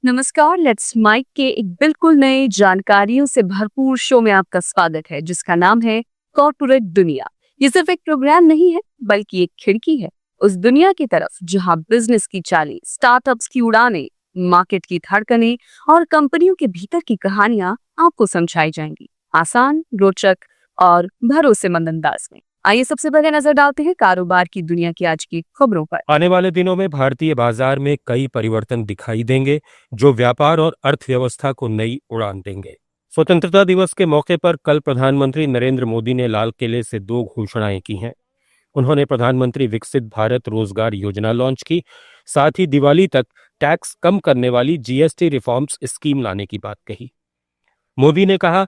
नमस्कार। Let's mic के एक बिल्कुल नए जानकारियों से भरपूर शो में आपका स्वागत है, जिसका नाम है कॉर्पोरेट दुनिया। ये सिर्फ एक प्रोग्राम नहीं है, बल्कि एक खिड़की है उस दुनिया की तरफ जहां बिजनेस की चालें, स्टार्टअप्स की उड़ानें, मार्केट की धड़कनें और कंपनियों के भीतर की कहानियां आपको समझाई जाएंगी, आसान, रोचक और भरोसेमंद अंदाज में। आइए सबसे पहले नजर डालते हैं कारोबार की दुनिया की आज की खबरों पर। आने वाले दिनों में भारतीय बाजार में कई परिवर्तन दिखाई देंगे, जो व्यापार और अर्थव्यवस्था को नई उड़ान देंगे। स्वतंत्रता दिवस के मौके पर कल प्रधानमंत्री नरेंद्र मोदी ने लाल किले से दो घोषणाएं की हैं। उन्होंने प्रधानमंत्री विकसित भारत रोजगार योजना लॉन्च की, साथ ही दिवाली तक टैक्स कम करने वाली जीएसटी रिफॉर्म्स स्कीम लाने की बात कही। मोदी ने कहा,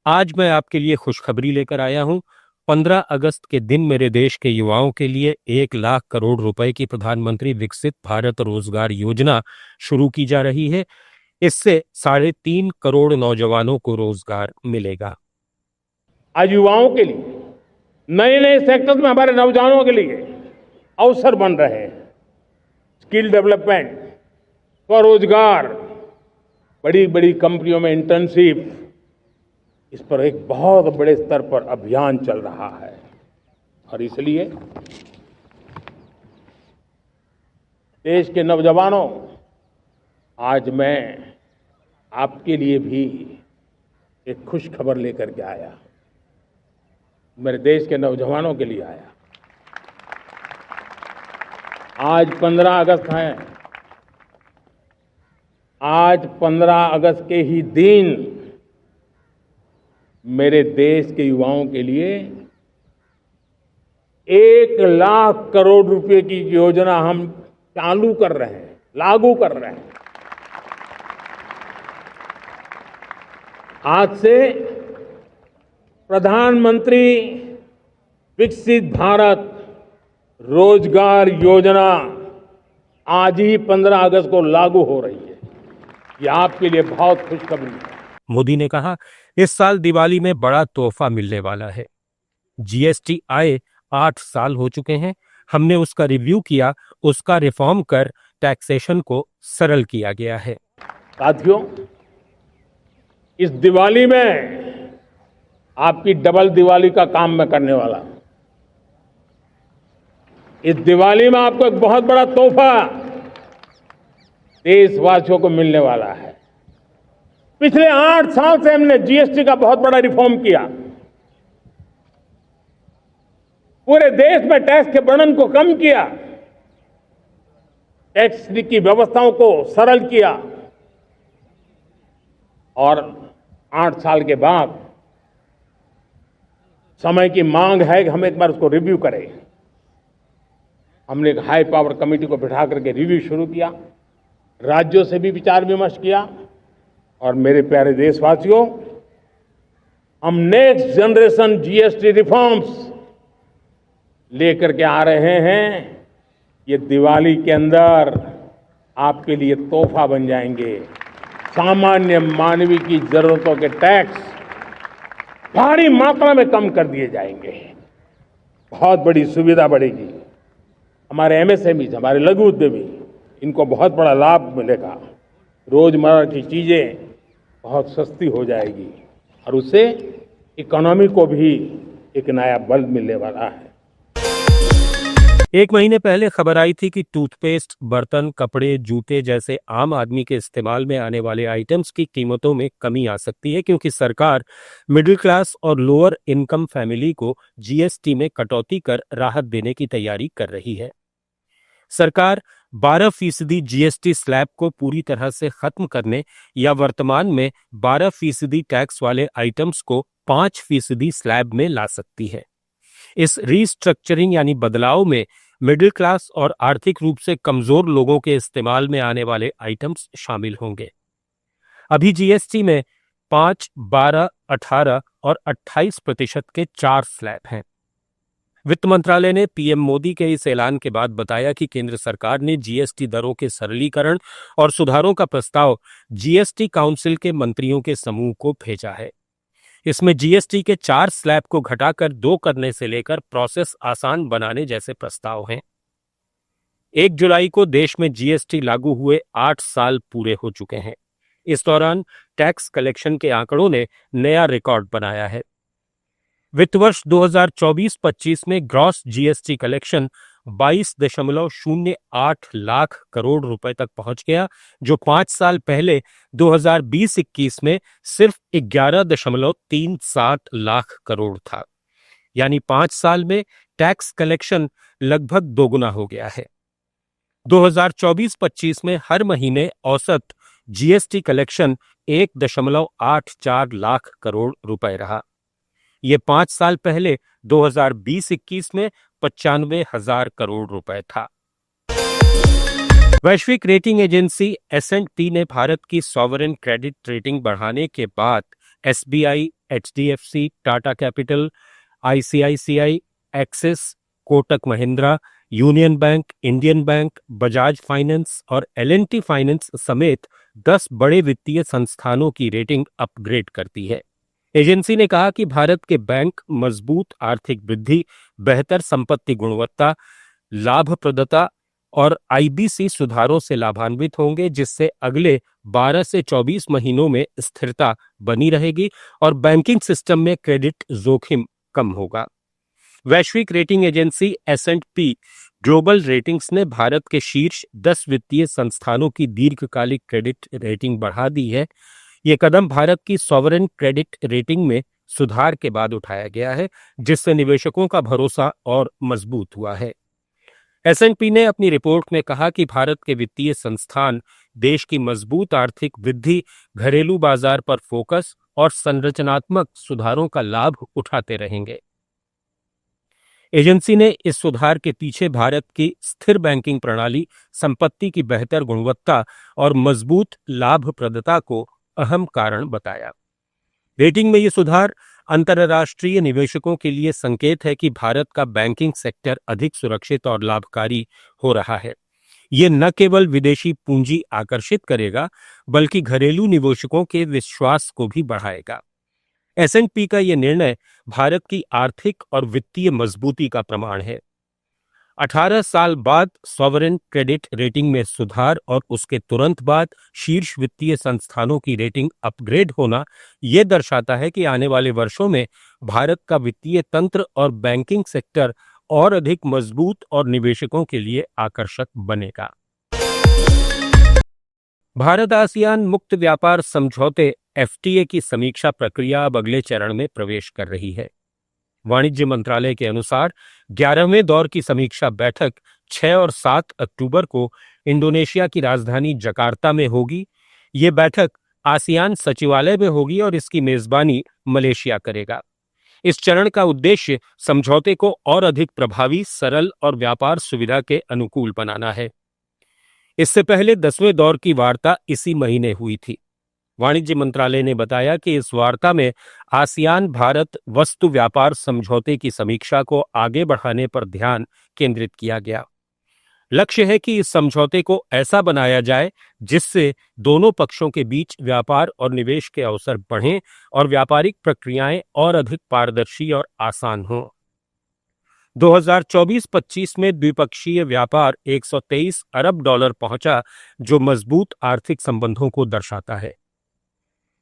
आज मैं आपके लिए खुशखबरी लेकर आया हूं। 15 अगस्त के दिन मेरे देश के युवाओं के लिए 1 लाख करोड़ रुपए की प्रधानमंत्री विकसित भारत रोजगार योजना शुरू की जा रही है। इससे 3.5 करोड़ नौजवानों को रोजगार मिलेगा। आज युवाओं के लिए नए नए सेक्टर्स में हमारे नौजवानों के लिए अवसर बन रहे हैं। स्किल डेवलपमेंट, स्वरोजगार, बड़ी बड़ी कंपनियों में इंटर्नशिप, इस पर एक बहुत बड़े स्तर पर अभियान चल रहा है। और इसलिए देश के नौजवानों, आज मैं आपके लिए भी एक खुश खबर लेकर के आया। मेरे देश के नौजवानों के लिए आया। आज 15 अगस्त है। आज 15 अगस्त के ही दिन मेरे देश के युवाओं के लिए 1 लाख करोड़ रुपए की योजना हम चालू कर रहे हैं, लागू कर रहे हैं। आज से प्रधानमंत्री विकसित भारत रोजगार योजना आज ही 15 अगस्त को लागू हो रही है। ये आपके लिए बहुत खुशखबरी है। मोदी ने कहा, इस साल दिवाली में बड़ा तोहफा मिलने वाला है। जीएसटी आए 8 साल हो चुके हैं। हमने उसका रिव्यू किया, उसका रिफॉर्म कर टैक्सेशन को सरल किया गया है। साथियों, इस दिवाली में आपकी डबल दिवाली का काम मैं करने वाला हूं। इस दिवाली में आपको एक बहुत बड़ा तोहफा देशवासियों को मिलने वाला है। पिछले 8 साल से हमने जीएसटी का बहुत बड़ा रिफॉर्म किया। पूरे देश में टैक्स के बर्डन को कम किया, टैक्स की व्यवस्थाओं को सरल किया। और 8 साल के बाद समय की मांग है कि हम एक बार उसको रिव्यू करें। हमने एक हाई पावर कमेटी को बिठा करके रिव्यू शुरू किया, राज्यों से भी विचार विमर्श किया। और मेरे प्यारे देशवासियों, हम नेक्स्ट जनरेशन जीएसटी रिफॉर्म्स लेकर के आ रहे हैं। ये दिवाली के अंदर आपके लिए तोहफा बन जाएंगे। सामान्य मानवीय की जरूरतों के टैक्स भारी मात्रा में कम कर दिए जाएंगे। बहुत बड़ी सुविधा बढ़ेगी। हमारे एमएसएमई, हमारे लघु उद्यमी, इनको बहुत बड़ा लाभ मिलेगा। रोजमर्रा की चीजें बहुत सस्ती हो जाएगी और उससे इकोनॉमी को भी एक नया बल मिलने वाला है। 1 महीने पहले खबर आई थी कि टूथपेस्ट, बर्तन, कपड़े, जूते जैसे आम आदमी के इस्तेमाल में आने वाले आइटम्स की कीमतों में कमी आ सकती है, क्योंकि सरकार मिडिल क्लास और लोअर इनकम फैमिली को जीएसटी में कटौती कर राहत देने की तैयारी कर रही है। सरकार 12% जीएसटी स्लैब को पूरी तरह से खत्म करने या वर्तमान में 12% टैक्स वाले आइटम्स को 5% स्लैब में ला सकती है। इस रीस्ट्रक्चरिंग यानी बदलाव में मिडिल क्लास और आर्थिक रूप से कमजोर लोगों के इस्तेमाल में आने वाले आइटम्स शामिल होंगे। अभी जीएसटी में 5, 12, 18 और 28% के 4 स्लैब हैं। वित्त मंत्रालय ने पीएम मोदी के इस ऐलान के बाद बताया कि केंद्र सरकार ने जीएसटी दरों के सरलीकरण और सुधारों का प्रस्ताव जीएसटी काउंसिल के मंत्रियों के समूह को भेजा है। इसमें जीएसटी के 4 स्लैब को घटाकर 2 करने से लेकर प्रोसेस आसान बनाने जैसे प्रस्ताव हैं। 1 जुलाई को देश में जीएसटी लागू हुए 8 साल पूरे हो चुके हैं। इस दौरान टैक्स कलेक्शन के आंकड़ों ने नया रिकॉर्ड बनाया है। वित्त वर्ष 2024-25 में gross GST collection 22.08 lakh crore रुपए तक पहुंच गया, जो 5 साल पहले 2020-21 में सिर्फ 11.37 लाख करोड़ था। यानी 5 साल में टैक्स कलेक्शन लगभग दोगुना हो गया है। 2024-25 में हर महीने औसत जीएसटी कलेक्शन 1.84 लाख करोड़ रुपए रहा। ये 5 साल पहले 2020-21 में 95,000 करोड़ रुपए था। वैश्विक रेटिंग एजेंसी S&P ने भारत की सॉवरेन क्रेडिट रेटिंग बढ़ाने के बाद SBI, HDFC, Tata capital, ICICI, axis, Kotak Mahindra, union bank, Indian bank, Bajaj finance और L&T फाइनेंस समेत 10 बड़े वित्तीय संस्थानों की रेटिंग अपग्रेड करती है। एजेंसी ने कहा कि भारत के बैंक मजबूत आर्थिक वृद्धि, बेहतर संपत्ति गुणवत्ता, लाभप्रदता और आईबीसी सुधारों से लाभान्वित होंगे, जिससे अगले 12 से 24 महीनों में स्थिरता बनी रहेगी और बैंकिंग सिस्टम में क्रेडिट जोखिम कम होगा। वैश्विक rating agency S&P global ratings ने भारत के शीर्ष 10 वित्तीय संस्थानों की दीर्घकालिक क्रेडिट रेटिंग बढ़ा दी है। ये कदम भारत की सॉवरेन क्रेडिट रेटिंग में सुधार के बाद उठाया गया है, जिससे निवेशकों का भरोसा और मजबूत हुआ है। S&P ने अपनी रिपोर्ट में कहा कि भारत के वित्तीय संस्थान देश की मजबूत आर्थिक वृद्धि, घरेलू बाजार पर फोकस और संरचनात्मक सुधारों का लाभ उठाते रहेंगे। एजेंसी ने इस सुधार के पीछे भारत की स्थिर बैंकिंग प्रणाली, संपत्ति की बेहतर गुणवत्ता और मजबूत लाभप्रदता को अहम कारण बताया। रेटिंग में ये सुधार अंतर्राष्ट्रीय निवेशकों के लिए संकेत है कि भारत का बैंकिंग सेक्टर अधिक सुरक्षित और लाभकारी हो रहा है। ये न केवल विदेशी पूंजी आकर्षित करेगा, बल्कि घरेलू निवेशकों के विश्वास को भी बढ़ाएगा। S&P का यह निर्णय भारत की आर्थिक और वित्तीय मजबूती का प्रमाण है। 18 साल बाद सॉवरेन क्रेडिट रेटिंग में सुधार और उसके तुरंत बाद शीर्ष वित्तीय संस्थानों की रेटिंग अपग्रेड होना यह दर्शाता है कि आने वाले वर्षों में भारत का वित्तीय तंत्र और बैंकिंग सेक्टर और अधिक मजबूत और निवेशकों के लिए आकर्षक बनेगा। भारत आसियान मुक्त व्यापार समझौते FTA की समीक्षा प्रक्रिया अब अगले चरण में प्रवेश कर रही है। वाणिज्य मंत्रालय के अनुसार 11वें दौर की समीक्षा बैठक 6 और 7 अक्टूबर को इंडोनेशिया की राजधानी जकार्ता में होगी। ये बैठक आसियान सचिवालय में होगी और इसकी मेजबानी मलेशिया करेगा। इस चरण का उद्देश्य समझौते को और अधिक प्रभावी, सरल और व्यापार सुविधा के अनुकूल बनाना है। इससे पहले 10वें दौर की वार्ता इसी महीने हुई थी। वाणिज्य मंत्रालय ने बताया कि इस वार्ता में आसियान भारत वस्तु व्यापार समझौते की समीक्षा को आगे बढ़ाने पर ध्यान केंद्रित किया गया। लक्ष्य है कि इस समझौते को ऐसा बनाया जाए जिससे दोनों पक्षों के बीच व्यापार और निवेश के अवसर बढ़ें और व्यापारिक प्रक्रियाएं और अधिक पारदर्शी और आसान हों। 2024-25 में द्विपक्षीय व्यापार $123 अरब पहुंचा, जो मजबूत आर्थिक संबंधों को दर्शाता है।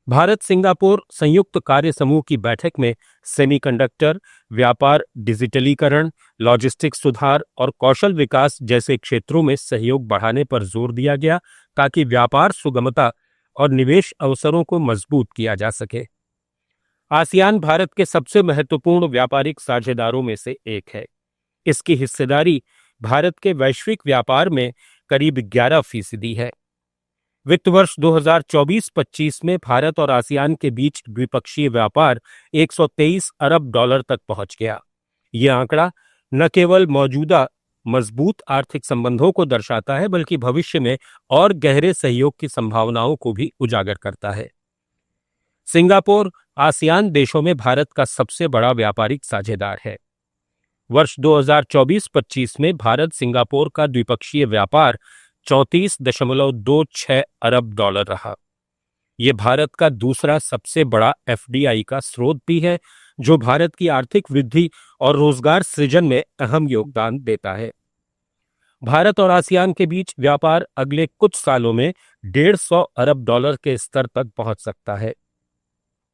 भारत सिंगापुर संयुक्त कार्य समूह की बैठक में सेमीकंडक्टर, व्यापार डिजिटलीकरण, लॉजिस्टिक्स सुधार और कौशल विकास जैसे क्षेत्रों में सहयोग बढ़ाने पर जोर दिया गया, ताकि व्यापार सुगमता और निवेश अवसरों को मजबूत किया जा सके। आसियान भारत के सबसे महत्वपूर्ण व्यापारिक साझेदारों में से एक है। इसकी हिस्सेदारी भारत के वैश्विक व्यापार में करीब 11% है। वित्त वर्ष 2024-25 में भारत और आसियान के बीच द्विपक्षीय व्यापार $123 अरब तक पहुंच गया। यह आंकड़ा न केवल मौजूदा मजबूत आर्थिक संबंधों को दर्शाता है, बल्कि भविष्य में और गहरे सहयोग की संभावनाओं को भी उजागर करता है। सिंगापुर आसियान देशों में भारत का सबसे बड़ा व्यापारिक साझेदार है। वर्ष 2024-25 में भारत सिंगापुर का द्विपक्षीय व्यापार $34.26 अरब रहा। यह भारत का दूसरा सबसे बड़ा FDI का स्रोत भी है, जो भारत की आर्थिक वृद्धि और रोजगार सृजन में अहम योगदान देता है। भारत और आसियान के बीच व्यापार अगले कुछ सालों में 150 अरब डॉलर के स्तर तक पहुंच सकता है।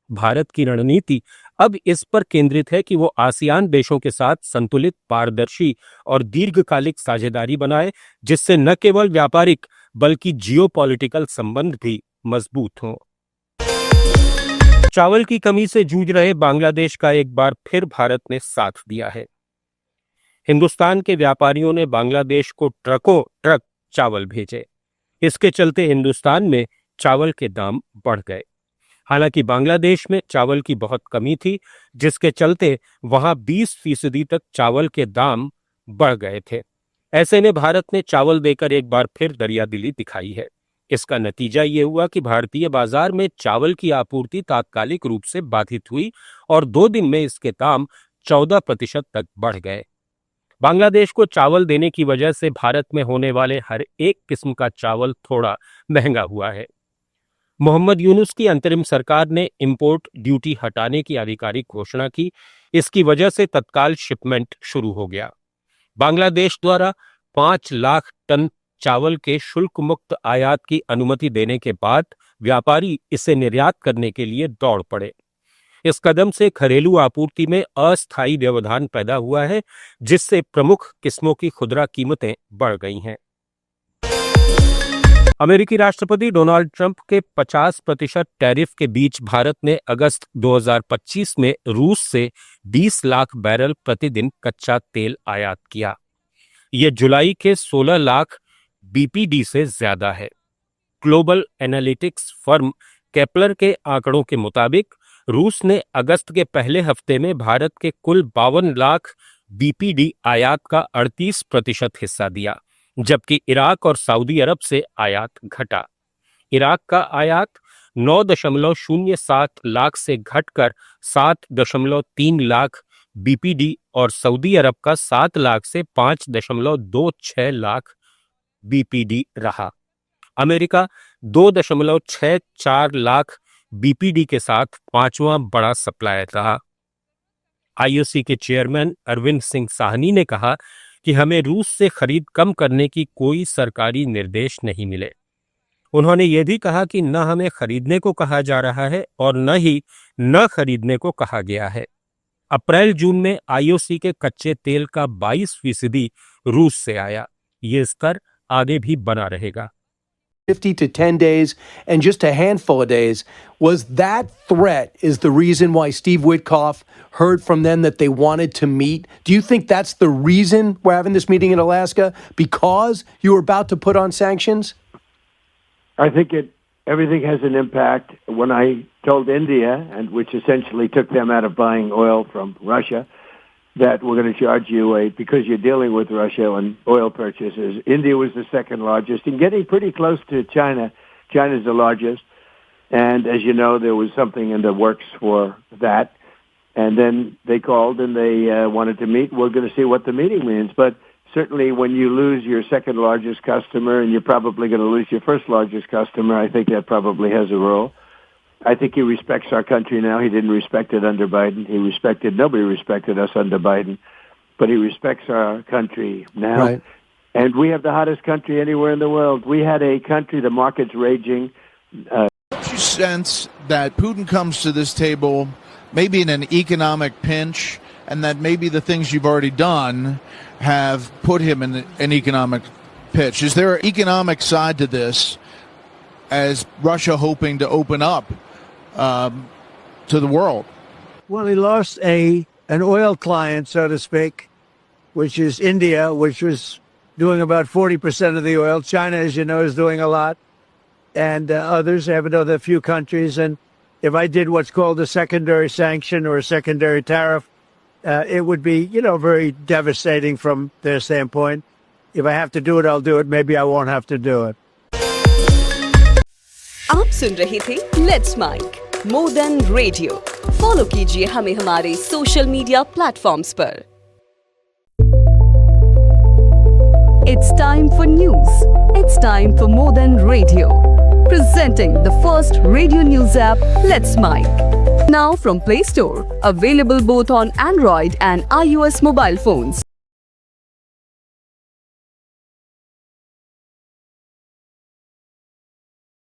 भारत की रणनीति अब इस पर केंद्रित है कि वो आसियान देशों के साथ संतुलित, पारदर्शी और दीर्घकालिक साझेदारी बनाए, जिससे न केवल व्यापारिक बल्कि जियोपॉलिटिकल संबंध भी मजबूत हों। चावल की कमी से जूझ रहे बांग्लादेश का एक बार फिर भारत ने साथ दिया है। हिंदुस्तान के व्यापारियों ने बांग्लादेश को ट्रकों ट्रक चावल भेजे। इसके चलते हिंदुस्तान में चावल के दाम बढ़ गए। हालांकि बांग्लादेश में चावल की बहुत कमी थी, जिसके चलते वहां 20% तक चावल के दाम बढ़ गए थे। ऐसे में भारत ने चावल देकर एक बार फिर दरियादिली दिखाई है। इसका नतीजा ये हुआ कि भारतीय बाजार में चावल की आपूर्ति तात्कालिक रूप से बाधित हुई और 2 दिन में इसके दाम 14% तक बढ़ गए। बांग्लादेश को चावल देने की वजह से भारत में होने वाले हर एक किस्म का चावल थोड़ा महंगा हुआ है। मोहम्मद यूनुस की अंतरिम सरकार ने इंपोर्ट ड्यूटी हटाने की आधिकारिक घोषणा की। इसकी वजह से तत्काल शिपमेंट शुरू हो गया। बांग्लादेश द्वारा 5 लाख टन चावल के शुल्क मुक्त आयात की अनुमति देने के बाद व्यापारी इसे निर्यात करने के लिए दौड़ पड़े। इस कदम से घरेलू आपूर्ति में अस्थायी व्यवधान पैदा हुआ है, जिससे प्रमुख किस्मों की खुदरा कीमतें बढ़ गई हैं। अमेरिकी राष्ट्रपति डोनाल्ड ट्रंप के 50% टैरिफ के बीच भारत ने अगस्त 2025 में रूस से 20 लाख बैरल प्रतिदिन कच्चा तेल आयात किया। यह जुलाई के 16 लाख बीपीडी से ज्यादा है। ग्लोबल एनालिटिक्स फर्म केपलर के आंकड़ों के मुताबिक रूस ने अगस्त के पहले हफ्ते में भारत के कुल 52 लाख बीपीडी आयात का 38% हिस्सा दिया, जबकि इराक और सऊदी अरब से आयात घटा। इराक का आयात 9.07 लाख से घटकर 7.3 लाख बीपीडी और सऊदी अरब का 7 लाख से 5.26 लाख बीपीडी रहा। अमेरिका 2.64 लाख बीपीडी के साथ 5वां बड़ा सप्लायर रहा। आईओसी के चेयरमैन अरविंद सिंह साहनी ने कहा कि हमें रूस से खरीद कम करने की कोई सरकारी निर्देश नहीं मिले। उन्होंने ये भी कहा कि न हमें खरीदने को कहा जा रहा है और न ही न खरीदने को कहा गया है। अप्रैल-जून में आईओसी के कच्चे तेल का 22% रूस से आया। ये स्तर आगे भी बना रहेगा। 50 to 10 days and just a handful of days. Was that threat is the reason why Steve Witkoff heard from them that they wanted to meet? Do you think that's the reason we're having this meeting in Alaska? Because you were about to put on sanctions? I think everything has an impact. When I told India, and which essentially took them out of buying oil from Russia, that we're going to charge you because you're dealing with Russia on oil purchases. India was the second largest and getting pretty close to China. China's the largest. And as you know, there was something in the works for that. And then they called and they wanted to meet. We're going to see what the meeting means. But certainly when you lose your second largest customer and you're probably going to lose your first largest customer, I think that probably has a role. I think he respects our country now. He didn't respect it under Biden. Nobody respected us under Biden, but he respects our country now. Right. And we have the hottest country anywhere in the world. We had a country, the market's raging. Don't you sense that Putin comes to this table maybe in an economic pinch, and that maybe the things you've already done have put him in an economic pitch? Is there an economic side to this, as Russia hoping to open up to the world? Well, he lost an oil client, so to speak, which is India, which was doing about 40% of the oil. China, as you know, is doing a lot. And others have another few countries. And if I did what's called a secondary sanction or a secondary tariff, it would be, very devastating from their standpoint. If I have to do it, I'll do it. Maybe I won't have to do it. आप सुन रहे थे let's mike more than radio. Follow कीजिए हमें हमारे social media platforms पर। It's time for news. It's time for more than radio. Presenting the first radio news app, Let's Mic. Now from Play Store, available both on Android and iOS mobile phones.